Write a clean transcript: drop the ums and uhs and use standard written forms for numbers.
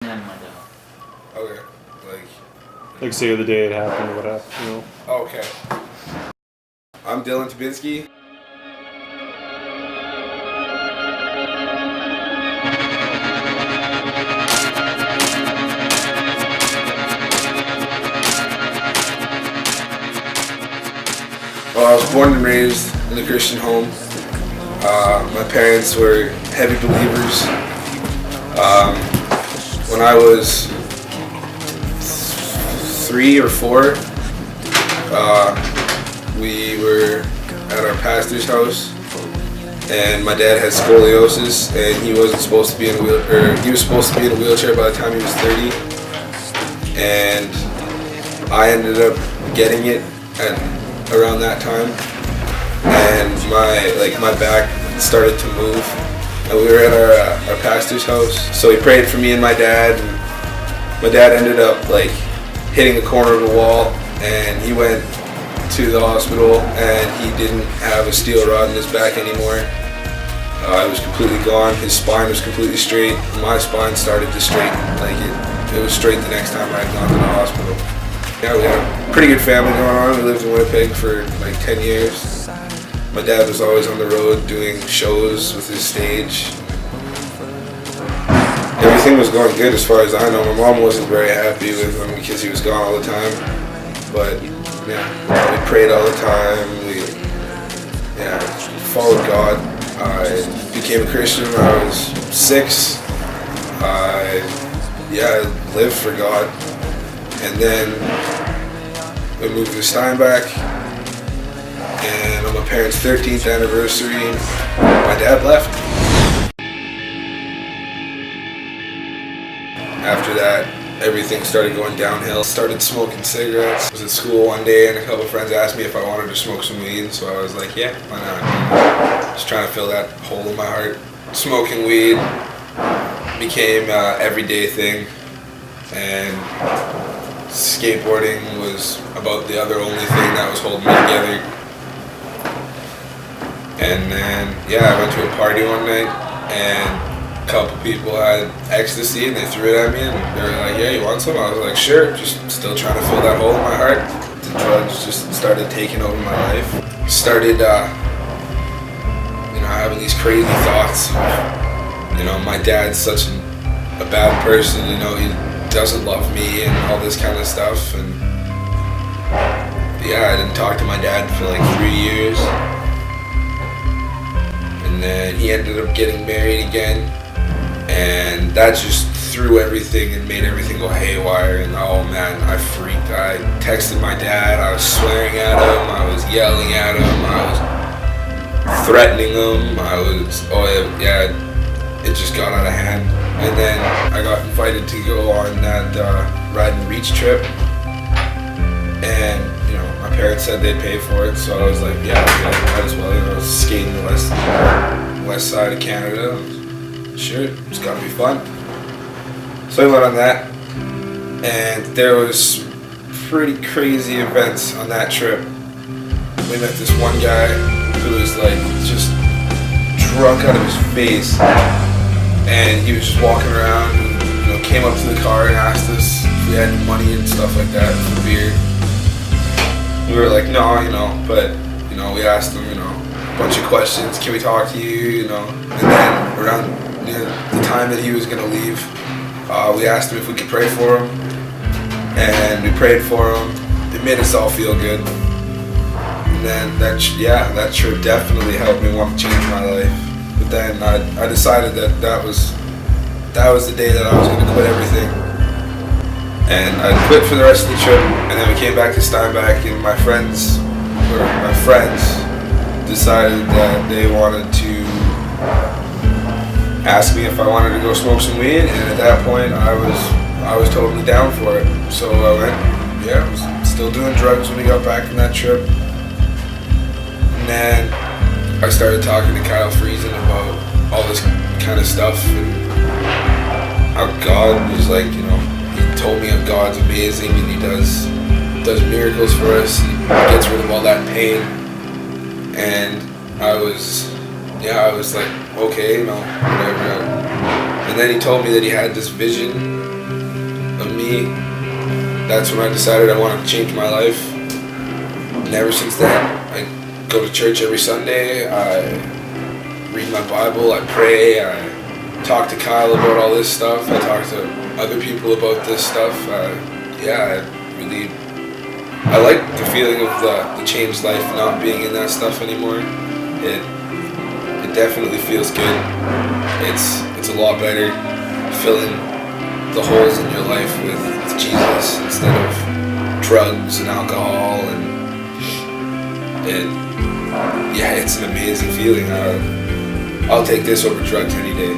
then my dad. Okay. Like say the day it happened, what happened, you know? Okay. I'm DillonTabinski. Well, I was born and raised in a Christian home. My parents were heavy believers. When I was 3 or 4, we were at our pastor's house, and my dad had scoliosis, and he wasn't supposed to be in a he was supposed to be in a wheelchair by the time he was 30, and I ended up getting it at around that time, and my back started to move, and we were at our pastor's house, so he prayed for me and my dad, and my dad ended up hitting the corner of the wall, and he went to the hospital, and he didn't have a steel rod in his back anymore. It was completely gone. His spine was completely straight. My spine started to straighten. It was straight the next time I had gone to the hospital. Yeah, we had a pretty good family going on. We lived in Winnipeg for 10 years. My dad was always on the road doing shows with his stage. Everything was going good as far as I know. My mom wasn't very happy with him because he was gone all the time. But yeah, we prayed all the time. We followed God. I became a Christian when I was 6. I lived for God. And then we moved to Steinbach, and on my parents' 13th anniversary, my dad left. After that, everything started going downhill. Started smoking cigarettes. I was at school one day, and a couple of friends asked me if I wanted to smoke some weed, so I was like, yeah, why not? Just trying to fill that hole in my heart. Smoking weed became an everyday thing, and skateboarding was about the other only thing that was holding me together. And then, I went to a party one night, and a couple people had ecstasy, and they threw it at me, and they were like, yeah, you want some? I was like, sure, just still trying to fill that hole in my heart. The drugs just started taking over my life. Started, having these crazy thoughts. My dad's such a bad person, he doesn't love me and all this kind of stuff, and I didn't talk to my dad for 3 years, and then he ended up getting married again, and that just threw everything and made everything go haywire, and oh man, I freaked. I texted my dad, I was swearing at him, I was yelling at him, I was threatening him, it just got out of hand. And then I got invited to go on that ride and reach trip, and my parents said they'd pay for it, so I was like, yeah, might as well. I was skating the west side of Canada. Sure, it's gotta be fun. So I went on that, and there was pretty crazy events on that trip. We met this one guy who was just drunk out of his face. And he was just walking around and came up to the car and asked us if we had any money and stuff like that for beer. We were like, no, but we asked him, a bunch of questions. Can we talk to you, And then around the time that he was gonna leave, we asked him if we could pray for him, and we prayed for him. It made us all feel good. And then that trip definitely helped me want to change my life. But then I decided that was the day that I was going to quit everything. And I quit for the rest of the trip, and then we came back to Steinbach, and my friends decided that they wanted to ask me if I wanted to go smoke some weed, and at that point I was totally down for it. So I went. I was still doing drugs when we got back from that trip. And then I started talking to Kyle Friesen about all this kind of stuff, and how God was he told me how God's amazing, and he does miracles for us, and gets rid of all that pain. And I was like, okay, whatever. And then he told me that he had this vision of me, that's when I decided I wanted to change my life. And ever since then, I go to church every Sunday, I read my Bible, I pray, I talk to Kyle about all this stuff, I talk to other people about this stuff. I like the feeling of the changed life, not being in that stuff anymore. It definitely feels good. It's a lot better filling the holes in your life with Jesus instead of drugs and alcohol, and it's an amazing feeling. I'll take this over drugs any day.